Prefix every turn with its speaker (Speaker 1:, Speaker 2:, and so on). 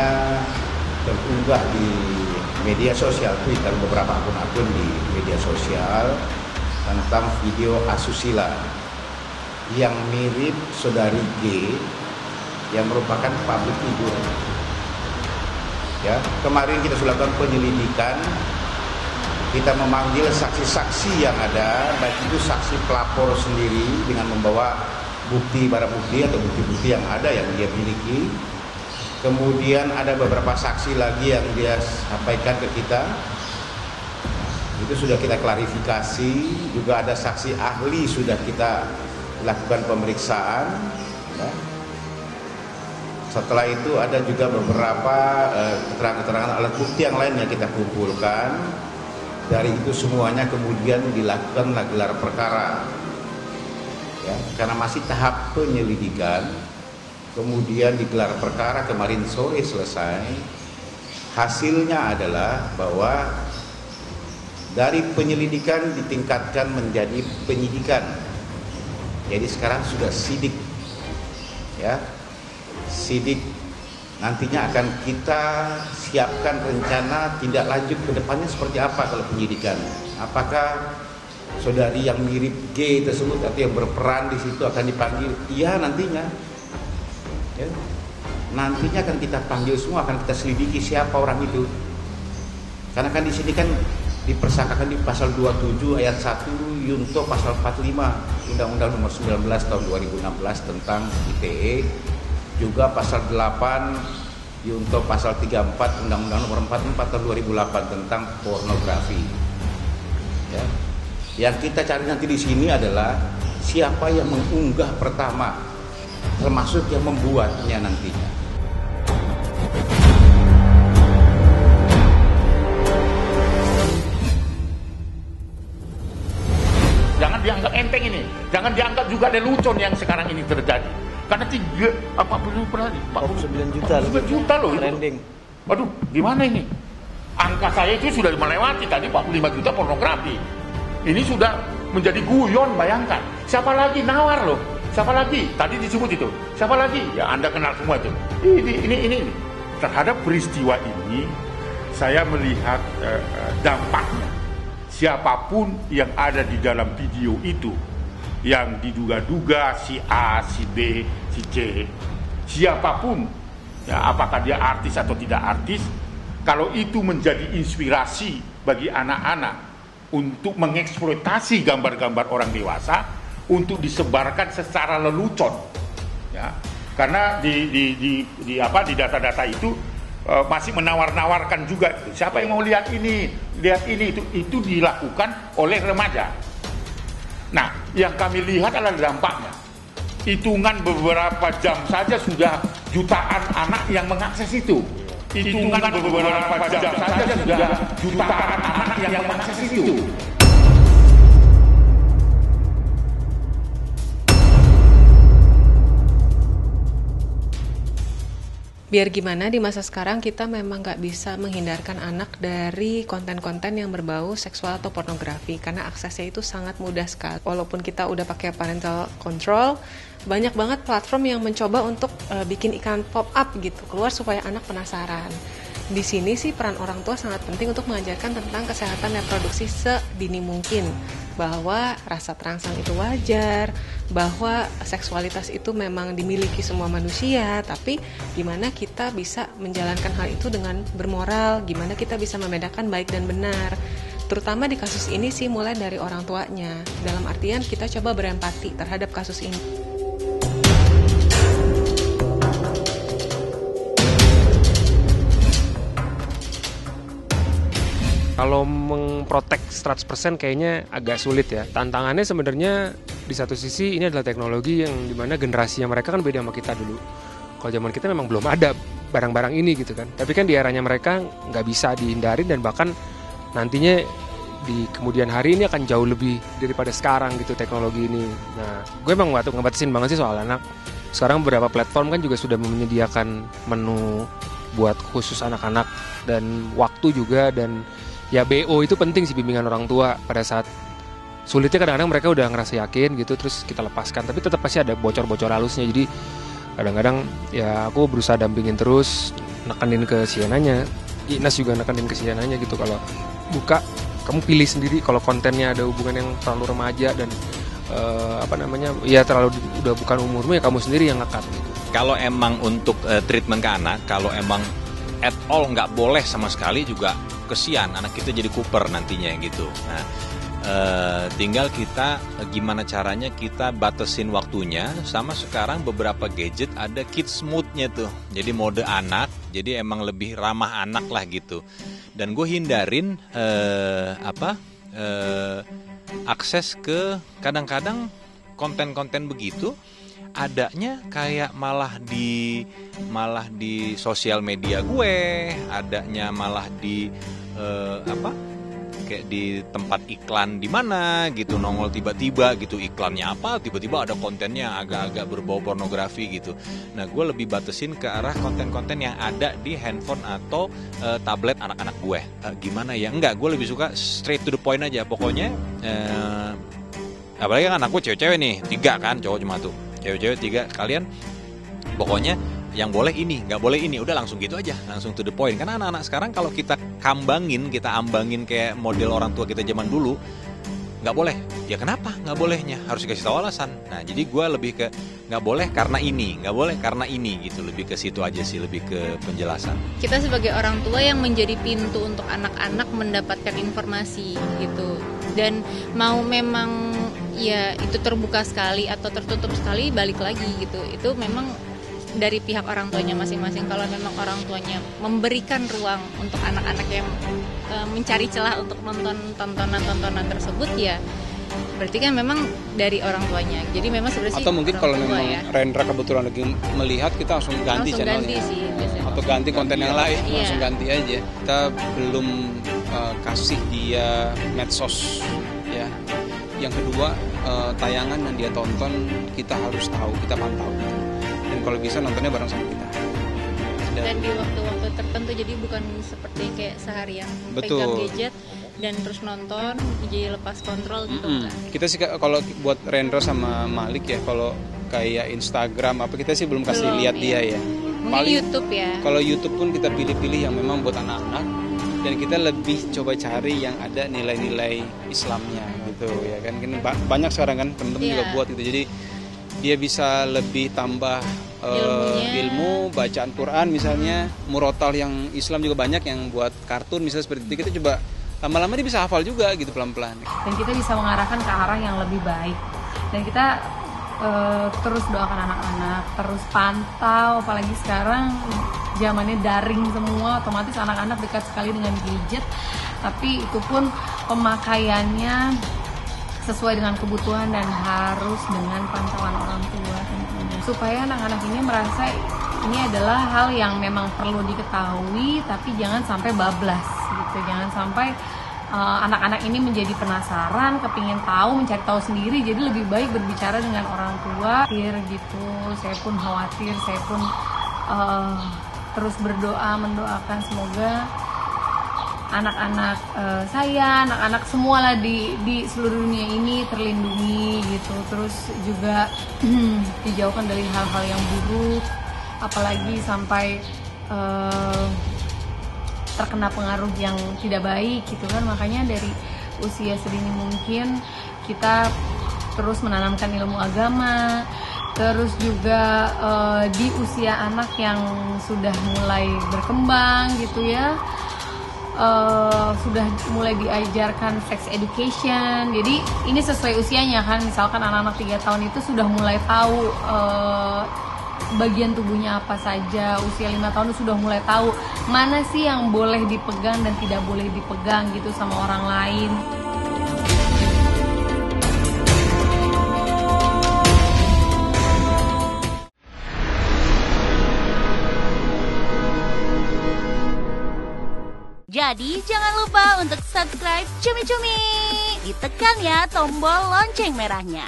Speaker 1: misalnya terunggah di media sosial Twitter, beberapa akun-akun di media sosial tentang video asusila yang mirip saudari G yang merupakan public figure. Ya, kemarin kita sudah lakukan penyelidikan, kita memanggil saksi-saksi yang ada, baik itu saksi pelapor sendiri dengan membawa barang bukti atau bukti-bukti yang ada yang dia miliki. Kemudian ada beberapa saksi lagi yang dia sampaikan ke kita. Itu sudah kita klarifikasi, juga ada saksi ahli sudah kita lakukan pemeriksaan. Ya. Setelah itu ada juga beberapa keterangan-keterangan alat bukti yang lain yang kita kumpulkan. Dari itu semuanya kemudian dilakukan gelar perkara. Ya, karena masih tahap penyelidikan, kemudian digelar perkara kemarin sore selesai. Hasilnya adalah bahwa dari penyelidikan ditingkatkan menjadi penyidikan. Jadi sekarang sudah sidik. Ya. Sidik nantinya akan kita siapkan rencana tindak lanjut ke depannya seperti apa kalau penyidikan. Apakah saudari yang mirip G tersebut atau yang berperan di situ akan dipanggil? Iya, nantinya. Ya. Nantinya akan kita panggil semua, akan kita selidiki siapa orang itu. Karena kan di sini kan dipersangkakan di pasal 27 ayat 1 Yunto pasal 45 Undang-Undang Nomor 19 tahun 2016 tentang ITE, juga pasal 8 Yunto pasal 34 Undang-Undang Nomor 44 tahun 2008 tentang pornografi. Ya. Yang kita cari nanti di sini adalah siapa yang mengunggah pertama, termasuk yang membuatnya nantinya.
Speaker 2: Jangan dianggap enteng ini, jangan dianggap juga lelucon yang sekarang ini terjadi. Karena
Speaker 3: 49 juta
Speaker 2: loh itu.
Speaker 3: Trending.
Speaker 2: Aduh, gimana ini? Angka saya itu sudah melewati tadi 45 juta pornografi. Ini sudah menjadi guyon, bayangkan. Siapa lagi nawar loh? Siapa lagi? Tadi disebut itu. Siapa lagi? Ya Anda kenal semua itu. Ini. Terhadap peristiwa ini, saya melihat dampaknya. Siapapun yang ada di dalam video itu, yang diduga-duga si A, si B, si C, siapapun, ya apakah dia artis atau tidak artis, kalau itu menjadi inspirasi bagi anak-anak untuk mengeksploitasi gambar-gambar orang dewasa untuk disebarkan secara lelucon, ya, karena di data-data itu masih menawar-nawarkan juga. Siapa yang mau lihat ini itu dilakukan oleh remaja. Nah, yang kami lihat adalah dampaknya. Hitungan beberapa jam saja sudah jutaan anak yang mengakses itu. Hitungan beberapa jam saja sudah jutaan anak yang mengakses itu.
Speaker 4: Biar gimana di masa sekarang kita memang nggak bisa menghindarkan anak dari konten-konten yang berbau seksual atau pornografi karena aksesnya itu sangat mudah sekali. Walaupun kita udah pakai parental control, banyak banget platform yang mencoba untuk bikin iklan pop-up gitu keluar supaya anak penasaran. Di sini sih peran orang tua sangat penting untuk mengajarkan tentang kesehatan reproduksi sedini mungkin, bahwa rasa terangsang itu wajar, bahwa seksualitas itu memang dimiliki semua manusia, tapi gimana kita bisa menjalankan hal itu dengan bermoral, gimana kita bisa membedakan baik dan benar. Terutama di kasus ini sih mulai dari orang tuanya, dalam artian kita coba berempati terhadap kasus ini.
Speaker 5: Kalau memprotek 100% kayaknya agak sulit ya. Tantangannya sebenarnya di satu sisi ini adalah teknologi yang dimana generasinya mereka kan beda sama kita dulu. Kalau zaman kita memang belum ada barang-barang ini gitu kan. Tapi kan di eranya mereka nggak bisa dihindari dan bahkan nantinya di kemudian hari ini akan jauh lebih daripada sekarang gitu teknologi ini. Nah, gue emang ngebatasin banget sih soal anak. Sekarang beberapa platform kan juga sudah menyediakan menu buat khusus anak-anak dan waktu juga, dan ya BO itu penting sih, bimbingan orang tua pada saat sulitnya. Kadang-kadang mereka udah ngerasa yakin gitu terus kita lepaskan, tapi tetap pasti ada bocor-bocor halusnya. Jadi kadang-kadang ya aku berusaha dampingin terus, nekenin ke Sienanya, Inas juga nekenin ke Sienanya gitu, kalau buka kamu pilih sendiri kalau kontennya ada hubungan yang terlalu remaja dan ya terlalu udah bukan umurmu, ya kamu sendiri yang ngekat gitu.
Speaker 3: Kalau emang untuk treatment ke anak, kalau emang at all nggak boleh sama sekali juga kesian, anak kita jadi kuper nantinya gitu. Nah, tinggal kita gimana caranya kita batasin waktunya. Sama sekarang beberapa gadget ada kids mode-nya tuh, jadi mode anak, jadi emang lebih ramah anak lah gitu. Dan gue hindarin akses ke kadang-kadang konten-konten begitu adanya kayak malah di sosial media gue, adanya malah di kayak di tempat iklan di mana gitu, nongol tiba-tiba gitu iklannya apa, tiba-tiba ada kontennya agak-agak berbau pornografi gitu. Nah, gue lebih batasin ke arah konten-konten yang ada di handphone atau tablet anak-anak gue. Gimana ya? Enggak, gue lebih suka straight to the point aja. Pokoknya apalagi kan anakku cewek-cewek nih, 3 kan, cowok cuma tuh, cewek-cewek 3, kalian pokoknya yang boleh ini, nggak boleh ini, udah langsung gitu aja, langsung to the point. Karena anak-anak sekarang kalau kita ambangin kayak model orang tua kita zaman dulu, nggak boleh. Ya kenapa nggak bolehnya? Harus dikasih tahu alasan. Nah, jadi gue lebih ke nggak boleh karena ini, nggak boleh karena ini gitu, lebih ke situ aja sih, lebih ke penjelasan.
Speaker 6: Kita sebagai orang tua yang menjadi pintu untuk anak-anak mendapatkan informasi gitu. Dan mau memang ya itu terbuka sekali atau tertutup sekali, balik lagi gitu. Itu memang dari pihak orang tuanya masing-masing. Kalau memang orang tuanya memberikan ruang untuk anak-anak yang mencari celah untuk nonton tontonan tersebut, ya berarti kan memang dari orang tuanya. Jadi memang sebenarnya
Speaker 7: atau mungkin kalau memang ya, Rendra kebetulan lagi melihat, kita langsung ganti channelnya atau ganti konten yang lain, langsung ganti aja. Kita belum kasih dia medsos ya. Yang kedua, tayangan yang dia tonton kita harus tahu, kita pantau. Dan kalau bisa nontonnya bareng sama kita.
Speaker 6: Dan di waktu-waktu tertentu, jadi bukan seperti kayak seharian pegang gadget dan terus nonton jadi lepas kontrol gitu kan.
Speaker 7: Kita sih kalau buat Rendra sama Malik ya, kalau kayak Instagram apa kita sih belum kasih lihat dia ya.
Speaker 6: Paling YouTube ya.
Speaker 7: Kalau YouTube pun kita pilih-pilih yang memang buat anak-anak, dan kita lebih coba cari yang ada nilai-nilai Islamnya gitu ya kan. Banyak sekarang kan temen-temen juga buat gitu. Jadi dia bisa lebih tambah ilmu, bacaan Quran misalnya, murotal yang Islam juga banyak, yang buat kartun misalnya seperti itu. Kita coba lama-lama dia bisa hafal juga gitu pelan-pelan.
Speaker 8: Dan kita bisa mengarahkan ke arah yang lebih baik. Dan kita terus doakan anak-anak, terus pantau, apalagi sekarang zamannya daring semua, otomatis anak-anak dekat sekali dengan gadget. Tapi itu pun pemakaiannya sesuai dengan kebutuhan dan harus dengan pantauan orang tua tentunya, supaya anak-anak ini merasa ini adalah hal yang memang perlu diketahui, tapi jangan sampai bablas gitu. Jangan sampai anak-anak ini menjadi penasaran, kepingin tahu, mencari tahu sendiri. Jadi lebih baik berbicara dengan orang tua gitu. Saya pun khawatir, saya pun terus berdoa, mendoakan semoga anak-anak saya, anak-anak semua lah di seluruh dunia ini terlindungi gitu. Terus juga dijauhkan dari hal-hal yang buruk, apalagi sampai terkena pengaruh yang tidak baik gitu kan. Makanya dari usia sedini mungkin kita terus menanamkan ilmu agama. Terus juga di usia anak yang sudah mulai berkembang gitu ya, sudah mulai diajarkan sex education. Jadi ini sesuai usianya kan. Misalkan anak-anak 3 tahun itu sudah mulai tahu bagian tubuhnya apa saja. Usia 5 tahun itu sudah mulai tahu mana sih yang boleh dipegang dan tidak boleh dipegang gitu sama orang lain.
Speaker 9: Jadi jangan lupa untuk subscribe Cumi Cumi. Ditekan ya tombol lonceng merahnya.